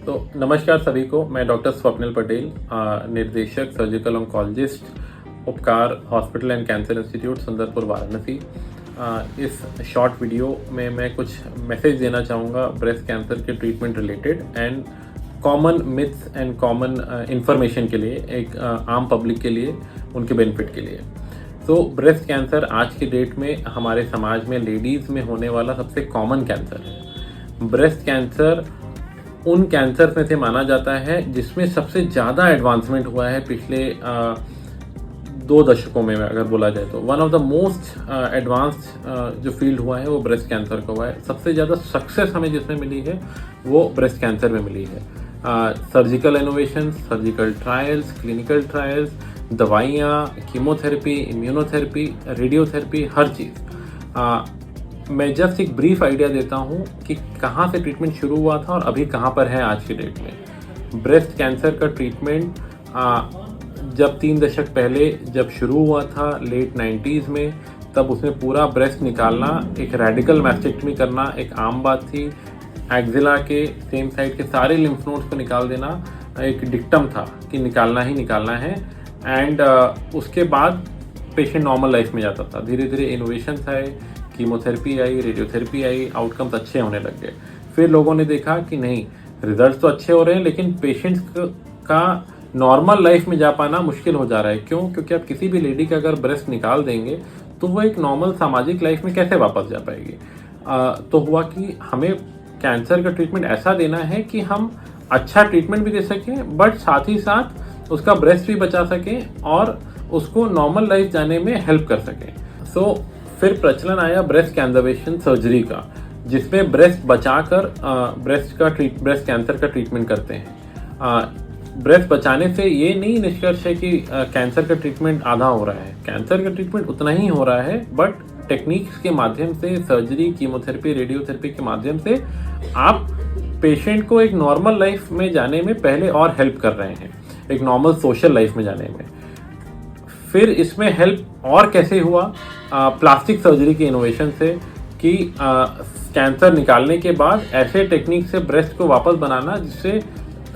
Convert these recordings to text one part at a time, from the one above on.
तो नमस्कार सभी को। मैं डॉक्टर स्वप्निल पटेल, निर्देशक सर्जिकल ऑन्कोलॉजिस्ट, उपकार hospital and cancer institute, Sundarpur, Varanasi. इस शॉर्ट वीडियो में मैं कुछ मैसेज देना चाहूँगा ब्रेस्ट कैंसर के treatment related and common myths and common information के लिए, एक आम पब्लिक के लिए, उनके बेनिफिट के लिए। तो ब्रेस्ट कैंसर आज की डेट में हमारे समाज में लेडीज़ में होने वाला सबसे कॉमन कैंसर है। ब्रेस्ट कैंसर उन कैंसर में से माना जाता है जिसमें सबसे ज़्यादा एडवांसमेंट हुआ है पिछले 2 दशकों में अगर बोला जाए तो। One of the most advanced जो फील्ड हुआ है वो ब्रेस्ट कैंसर का हुआ है। सबसे ज़्यादा सक्सेस हमें जिसमें मिली है वो ब्रेस्ट कैंसर में मिली है। Surgical innovation, surgical trials, clinical trials, दवाइयाँ, कीमोथेरेपी, इम्यूनोथेरेपी, रेडियोथेरेपी, हर चीज़। मैं जस्ट एक ब्रीफ आइडिया देता हूँ कि कहाँ से ट्रीटमेंट शुरू हुआ था और अभी कहाँ पर है आज की डेट में। ब्रेस्ट कैंसर का ट्रीटमेंट जब 3 दशक पहले जब शुरू हुआ था लेट 90s में, तब उसमें पूरा ब्रेस्ट निकालना, एक रेडिकल मैस्टेक्टमी करना एक आम बात थी। एक्जिला के सेम साइड के सारे लिम्फ नोड्स को निकाल देना एक डिक्टम था कि निकालना ही निकालना है। एंड उसके बाद पेशेंट नॉर्मल लाइफ में जाता था। धीरे धीरे इनोवेशंस आए, कीमोथेरेपी आई, रेडियोथेरेपी आई, आउटकम्स अच्छे होने लग गए। फिर लोगों ने देखा कि नहीं, रिजल्ट्स तो अच्छे हो रहे हैं लेकिन पेशेंट्स का नॉर्मल लाइफ में जा पाना मुश्किल हो जा रहा है। क्यों? क्योंकि आप किसी भी लेडी का अगर ब्रेस्ट निकाल देंगे तो वो एक नॉर्मल सामाजिक लाइफ में कैसे वापस जा पाएगी। तो हुआ कि हमें कैंसर का ट्रीटमेंट ऐसा देना है कि हम अच्छा ट्रीटमेंट भी दे सकें बट साथ ही साथ उसका ब्रेस्ट भी बचा सकें और उसको नॉर्मल लाइफ जाने में हेल्प कर सकें। सो फिर प्रचलन आया ब्रेस्ट कंजर्वेशन सर्जरी का, जिसमें ब्रेस्ट बचाकर ब्रेस्ट कैंसर का ट्रीटमेंट करते हैं। ब्रेस्ट बचाने से ये नहीं निष्कर्ष है कि कैंसर का ट्रीटमेंट आधा हो रहा है। कैंसर का ट्रीटमेंट उतना ही हो रहा है बट टेक्निक्स के माध्यम से, सर्जरी, कीमोथेरेपी, रेडियोथेरेपी के माध्यम से आप पेशेंट को एक नॉर्मल लाइफ में जाने में पहले और हेल्प कर रहे हैं, एक नॉर्मल सोशल लाइफ में जाने में। फिर इसमें हेल्प और कैसे हुआ? प्लास्टिक सर्जरी के इनोवेशन से कि कैंसर निकालने के बाद ऐसे टेक्निक से ब्रेस्ट को वापस बनाना जिससे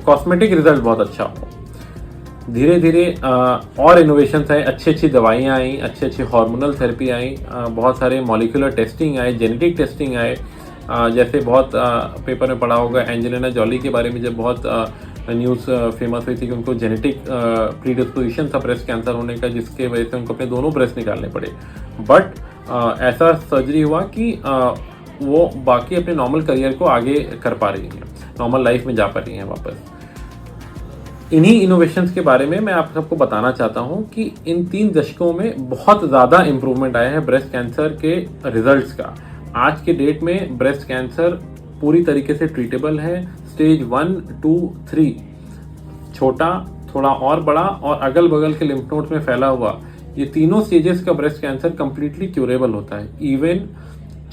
कॉस्मेटिक रिजल्ट बहुत अच्छा हो। धीरे धीरे और इनोवेशंस आए, अच्छी अच्छी दवाइयाँ आई, अच्छी अच्छी हार्मोनल थेरेपी आई, बहुत सारे मॉलिक्यूलर टेस्टिंग आए, जेनेटिक टेस्टिंग आए। जैसे बहुत पेपर में पढ़ा होगा एंजेलिना जॉली के बारे में, जब बहुत न्यूज़ फेमस हुई थी कि उनको जेनेटिक प्रीडिस्पोजिशन था ब्रेस्ट कैंसर होने का, जिसके वजह से उनको अपने दोनों ब्रेस्ट निकालने पड़े। बट ऐसा सर्जरी हुआ कि वो बाकी अपने नॉर्मल करियर को आगे कर पा रही हैं, नॉर्मल लाइफ में जा पा रही हैं वापस। इन्हीं इनोवेशंस के बारे में मैं आप सबको बताना चाहता हूं कि इन 3 दशकों में बहुत ज़्यादा इम्प्रूवमेंट आया है ब्रेस्ट कैंसर के रिजल्ट्स का। आज के डेट में ब्रेस्ट कैंसर पूरी तरीके से ट्रीटेबल है। स्टेज 1, 2, 3, छोटा, थोड़ा और बड़ा और अगल बगल के लिम्फ नोड्स में फैला हुआ, ये तीनों स्टेजेस का ब्रेस्ट कैंसर कंप्लीटली क्यूरेबल होता है। इवन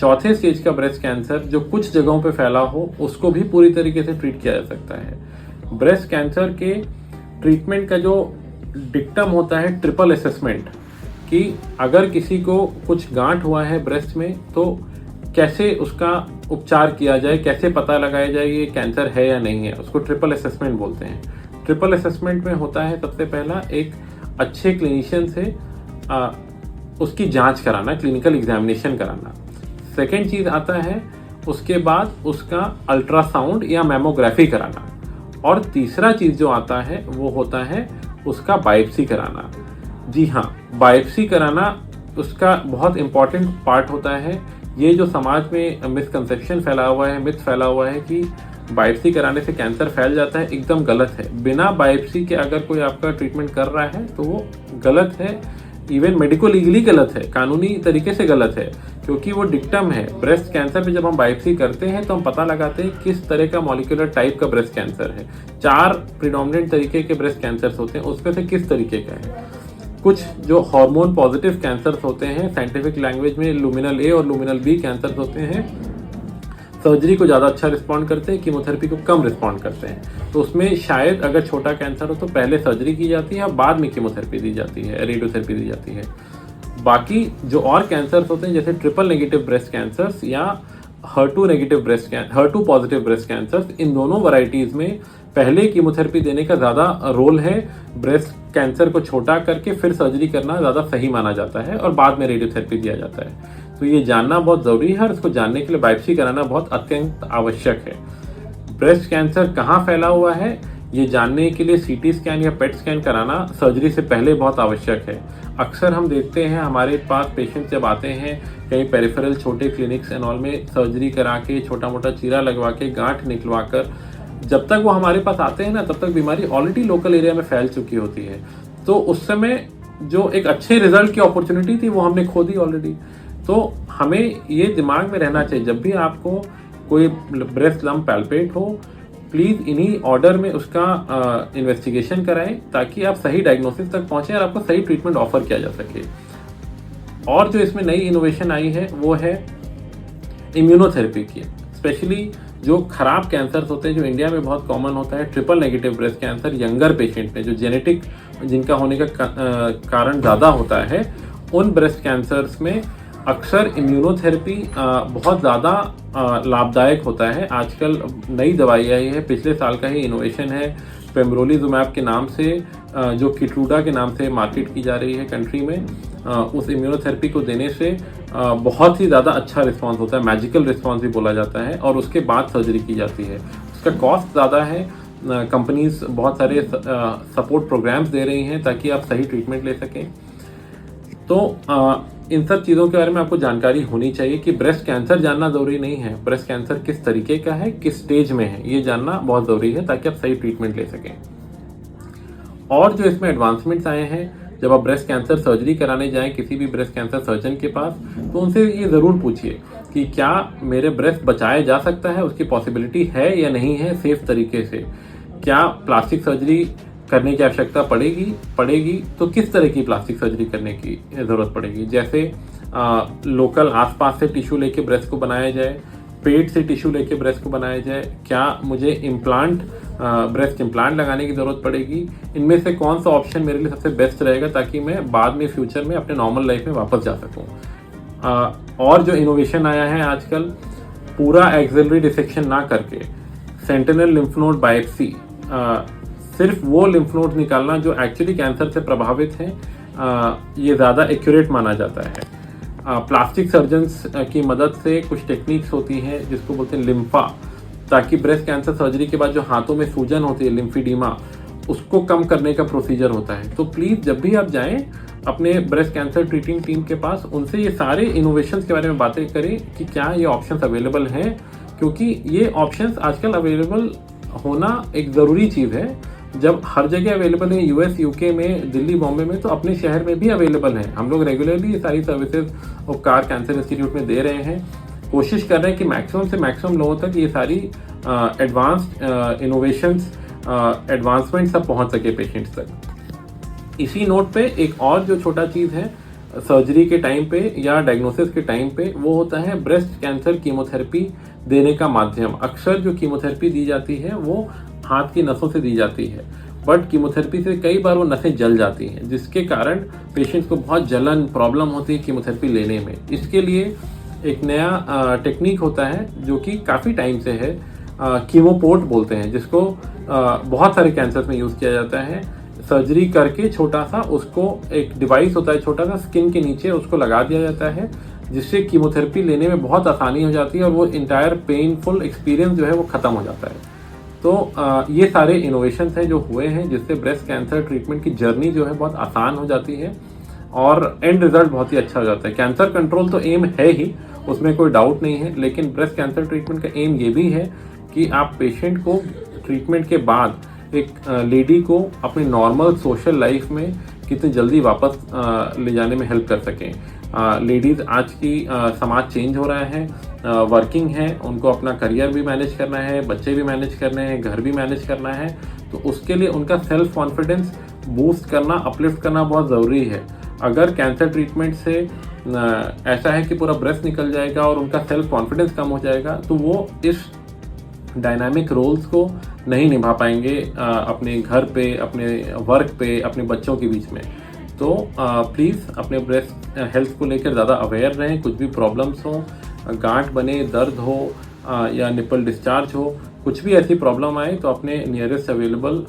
चौथे स्टेज का ब्रेस्ट कैंसर जो कुछ जगहों पे फैला हो उसको भी पूरी तरीके से ट्रीट किया जा सकता है। ब्रेस्ट कैंसर के ट्रीटमेंट का जो डिक्टम होता है ट्रिपल असेसमेंट, कि अगर किसी को कुछ गांठ हुआ है ब्रेस्ट में तो कैसे उसका उपचार किया जाए, कैसे पता लगाया जाए ये कैंसर है या नहीं है, उसको ट्रिपल असेसमेंट बोलते हैं। ट्रिपल असेसमेंट में होता है सबसे पहला एक अच्छे क्लिनिशियन से उसकी जांच कराना, क्लिनिकल एग्जामिनेशन कराना। सेकेंड चीज़ आता है उसके बाद उसका अल्ट्रासाउंड या मैमोग्राफी कराना। और तीसरा चीज़ जो आता है वो होता है उसका बायोप्सी कराना। जी हाँ, बायोप्सी कराना उसका बहुत इम्पॉर्टेंट पार्ट होता है। ये जो समाज में मिसकंसेप्शन फैला हुआ है, मिथ फैला हुआ है कि बायोप्सी कराने से कैंसर फैल जाता है, एकदम गलत है। बिना बायोप्सी के अगर कोई आपका ट्रीटमेंट कर रहा है तो वो गलत है, इवन मेडिको लीगली गलत है, कानूनी तरीके से गलत है, क्योंकि वो डिक्टम है। ब्रेस्ट कैंसर पे जब हम बायोप्सी करते हैं तो हम पता लगाते हैं किस तरह का मॉलिक्यूलर टाइप का ब्रेस्ट कैंसर है। 4 प्रिडोमिनेंट तरीके के ब्रेस्ट कैंसर्स होते हैं, उसमें से किस तरीके का है। कुछ जो हार्मोन पॉजिटिव कैंसर्स होते हैं, साइंटिफिक लैंग्वेज में लुमिनल ए और लुमिनल बी कैंसर्स होते हैं, सर्जरी को ज़्यादा अच्छा रिस्पॉन्ड करते हैं, कीमोथेरेपी को कम रिस्पॉन्ड करते हैं। तो उसमें शायद अगर छोटा कैंसर हो तो पहले सर्जरी की जाती है, बाद में कीमोथेरेपी दी जाती है, रेडियोथेरेपी दी जाती है। बाकी जो और कैंसर्स होते हैं जैसे ट्रिपल नेगेटिव ब्रेस्ट कैंसर्स या HER2 negative HER2 positive breast cancer, इन दोनों वैरायटीज़ में पहले कीमोथेरेपी देने का ज़्यादा रोल है। ब्रेस्ट कैंसर को छोटा करके फिर सर्जरी करना ज़्यादा सही माना जाता है और बाद में रेडियोथेरेपी दिया जाता है। तो ये जानना बहुत ज़रूरी है और इसको जानने के लिए बायोप्सी कराना बहुत अत्यंत आवश्यक है। ब्रेस्ट कैंसर कहाँ फैला हुआ है ये जानने के लिए CT स्कैन या PET स्कैन कराना सर्जरी से पहले बहुत आवश्यक है। अक्सर हम देखते हैं हमारे पास पेशेंट जब आते हैं कहीं पेरिफेरल छोटे क्लिनिक्स एंड ऑल में सर्जरी करा के छोटा मोटा चीरा लगवा के गांठ निकलवा कर जब तक वो हमारे पास आते हैं ना तब तक बीमारी ऑलरेडी लोकल एरिया में फैल चुकी होती है। तो उस समय जो एक अच्छे रिजल्ट की अपॉर्चुनिटी थी वो हमने खो दी ऑलरेडी। तो हमें ये दिमाग में रहना चाहिए जब भी आपको कोई ब्रेस्ट लम्प पैल्पेट हो प्लीज़ इन्हीं ऑर्डर में उसका इन्वेस्टिगेशन कराएं ताकि आप सही डायग्नोसिस तक पहुंचें और आपको सही ट्रीटमेंट ऑफर किया जा सके। और जो इसमें नई इनोवेशन आई है वो है इम्यूनोथेरेपी की। स्पेशली जो खराब कैंसर्स होते हैं जो इंडिया में बहुत कॉमन होता है, triple negative breast cancer younger patient में जो जेनेटिक जिनका होने का कारण ज़्यादा होता है, उन ब्रेस्ट कैंसर्स में अक्सर इम्यूनोथेरेपी बहुत ज़्यादा लाभदायक होता है। आजकल नई दवाई आई है, पिछले साल का ही इनोवेशन है, पेम्ब्रोलिजुमैब के नाम से जो किटरूडा के नाम से मार्केट की जा रही है कंट्री में। उस इम्यूनोथेरेपी को देने से बहुत ही ज़्यादा अच्छा रिस्पांस होता है, मैजिकल रिस्पांस भी बोला जाता है, और उसके बाद सर्जरी की जाती है। उसका कॉस्ट ज़्यादा है, कंपनीज बहुत सारे सपोर्ट प्रोग्राम्स दे रही हैं ताकि आप सही ट्रीटमेंट ले सकें। तो इन सब चीज़ों के बारे में आपको जानकारी होनी चाहिए कि ब्रेस्ट कैंसर जानना ज़रूरी नहीं है, ब्रेस्ट कैंसर किस तरीके का है, किस स्टेज में है, ये जानना बहुत ज़रूरी है ताकि आप सही ट्रीटमेंट ले सकें। और जो इसमें एडवांसमेंट्स आए हैं, जब आप ब्रेस्ट कैंसर सर्जरी कराने जाएं किसी भी ब्रेस्ट कैंसर सर्जन के पास, तो उनसे ये ज़रूर पूछिए कि क्या मेरे ब्रेस्ट बचाया जा सकता है, उसकी पॉसिबिलिटी है या नहीं है सेफ तरीके से। क्या प्लास्टिक सर्जरी करने की आवश्यकता पड़ेगी तो किस तरह की प्लास्टिक सर्जरी करने की ज़रूरत पड़ेगी। जैसे लोकल आसपास से टिश्यू लेके ब्रेस्ट को बनाया जाए, पेट से टिश्यू लेके ब्रेस्ट को बनाया जाए, क्या मुझे ब्रेस्ट इम्प्लांट लगाने की ज़रूरत पड़ेगी। इनमें से कौन सा ऑप्शन मेरे लिए सबसे बेस्ट रहेगा ताकि मैं बाद में फ्यूचर में अपने नॉर्मल लाइफ में वापस जा सकूँ। और जो इनोवेशन आया है आजकल, पूरा एक्सिलरी डिसेक्शन ना करके सेंटिनल लिम्फ नोड बायोप्सी, सिर्फ वो लिम्फ नोड निकालना जो एक्चुअली कैंसर से प्रभावित हैं, ये ज़्यादा एक्यूरेट माना जाता है। प्लास्टिक सर्जन्स की मदद से कुछ टेक्निक्स होती हैं जिसको बोलते हैं लिम्फा, ताकि ब्रेस्ट कैंसर सर्जरी के बाद जो हाथों में सूजन होती है लिम्फीडीमा, उसको कम करने का प्रोसीजर होता है। तो प्लीज़ जब भी आप जाएं अपने ब्रेस्ट कैंसर ट्रीटिंग टीम के पास, उनसे ये सारे इनोवेशंस के बारे में बातें करें कि क्या ये ऑप्शंस अवेलेबल हैं, क्योंकि ये ऑप्शंस आजकल अवेलेबल होना एक ज़रूरी चीज़ है। जब हर जगह अवेलेबल है, US UK में, दिल्ली बॉम्बे में, तो अपने शहर में भी अवेलेबल है। हम लोग रेगुलरली ये सारी सर्विसेज उपकार कैंसर इंस्टीट्यूट में दे रहे हैं। कोशिश कर रहे हैं कि मैक्सिमम से मैक्सिमम लोगों तक ये सारी एडवांस्ड इनोवेशंस, एडवांसमेंट सब पहुंच सके पेशेंट्स तक। इसी नोट पे एक और जो छोटा चीज़ है सर्जरी के टाइम पे या डायग्नोसिस के टाइम पे, वो होता है ब्रेस्ट कैंसर कीमोथेरेपी देने का माध्यम। अक्सर जो कीमोथेरेपी दी जाती है वो हाथ की नसों से दी जाती है, बट कीमोथेरेपी से कई बार वो नसें जल जाती हैं, जिसके कारण पेशेंट्स को बहुत जलन प्रॉब्लम होती है कीमोथेरेपी लेने में। इसके लिए एक नया टेक्निक होता है जो कि काफ़ी टाइम से है, कीमोपोर्ट बोलते हैं, जिसको बहुत सारे कैंसर में यूज़ किया जाता है। सर्जरी करके छोटा सा उसको एक डिवाइस होता है छोटा सा स्किन के नीचे, उसको लगा दिया जाता है, जिससे कीमोथेरेपी लेने में बहुत आसानी हो जाती है और वो इंटायर पेनफुल एक्सपीरियंस जो है वो ख़त्म हो जाता है। तो ये सारे इनोवेशंस हैं जो हुए हैं, जिससे ब्रेस्ट कैंसर ट्रीटमेंट की जर्नी जो है बहुत आसान हो जाती है और एंड रिजल्ट बहुत ही अच्छा हो जाता है। कैंसर कंट्रोल तो एम है ही, उसमें कोई डाउट नहीं है, लेकिन ब्रेस्ट कैंसर ट्रीटमेंट का एम ये भी है कि आप पेशेंट को ट्रीटमेंट के बाद एक लेडी को अपनी नॉर्मल सोशल लाइफ में कितनी जल्दी वापस ले जाने में हेल्प कर सकें। लेडीज़ आज की समाज चेंज हो रहा है, वर्किंग है, उनको अपना करियर भी मैनेज करना है, बच्चे भी मैनेज करने हैं, घर भी मैनेज करना है, तो उसके लिए उनका सेल्फ कॉन्फिडेंस बूस्ट करना, अपलिफ्ट करना बहुत ज़रूरी है। अगर कैंसर ट्रीटमेंट से ऐसा है कि पूरा ब्रेस्ट निकल जाएगा और उनका सेल्फ कॉन्फिडेंस कम हो जाएगा, तो वो इस डायनामिक रोल्स को नहीं निभा पाएंगे अपने घर पे, अपने वर्क पे, अपने बच्चों के बीच में। तो प्लीज़ अपने ब्रेस्ट हेल्थ को लेकर ज़्यादा अवेयर रहें। कुछ भी प्रॉब्लम्स हों गांठ बने, दर्द हो या निपल डिस्चार्ज हो, कुछ भी ऐसी प्रॉब्लम आए तो अपने nearest available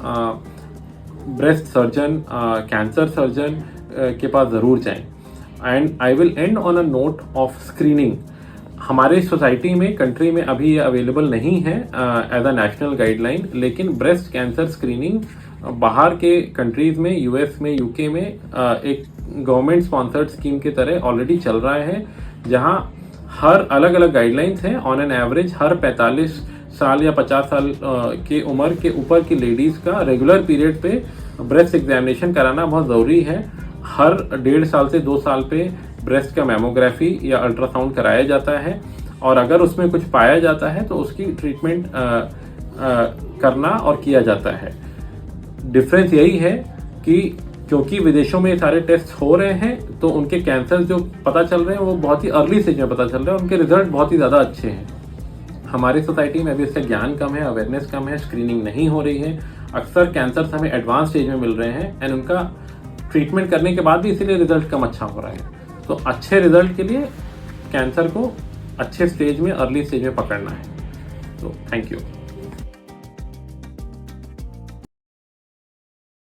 breast surgeon, cancer surgeon के पास ज़रूर जाएं। And I will and on a note of screening. हमारे सोसाइटी में, कंट्री में अभी ये अवेलेबल नहीं है एज अ नेशनल गाइडलाइन, लेकिन ब्रेस्ट कैंसर स्क्रीनिंग बाहर के कंट्रीज में, यूएस में, यूके में एक गवर्नमेंट स्पॉन्सर्ड स्कीम की तरह ऑलरेडी चल रहा है, जहां हर अलग अलग गाइडलाइंस हैं। ऑन एन एवरेज हर 45 साल या 50 साल की उम्र के ऊपर की लेडीज का रेगुलर पीरियड पे ब्रेस्ट एग्जामिनेशन कराना बहुत ज़रूरी है। हर 1.5 साल से 2 साल पे ब्रेस्ट का मैमोग्राफी या अल्ट्रासाउंड कराया जाता है, और अगर उसमें कुछ पाया जाता है तो उसकी ट्रीटमेंट करना और किया जाता है। डिफरेंस यही है कि क्योंकि विदेशों में ये सारे टेस्ट हो रहे हैं, तो उनके कैंसर जो पता चल रहे हैं वो बहुत ही अर्ली स्टेज में पता चल रहे हैं, उनके रिजल्ट बहुत ही ज़्यादा अच्छे हैं। हमारी सोसाइटी में अभी इसका ज्ञान कम है, अवेयरनेस कम है, स्क्रीनिंग नहीं हो रही है। अक्सर कैंसर हमें एडवांस स्टेज में मिल रहे हैं एंड उनका ट्रीटमेंट करने के बाद भी इसीलिए रिजल्ट कम अच्छा हो रहा है। तो अच्छे रिजल्ट के लिए कैंसर को अच्छे स्टेज में, अर्ली स्टेज में पकड़ना है। तो थैंक यू।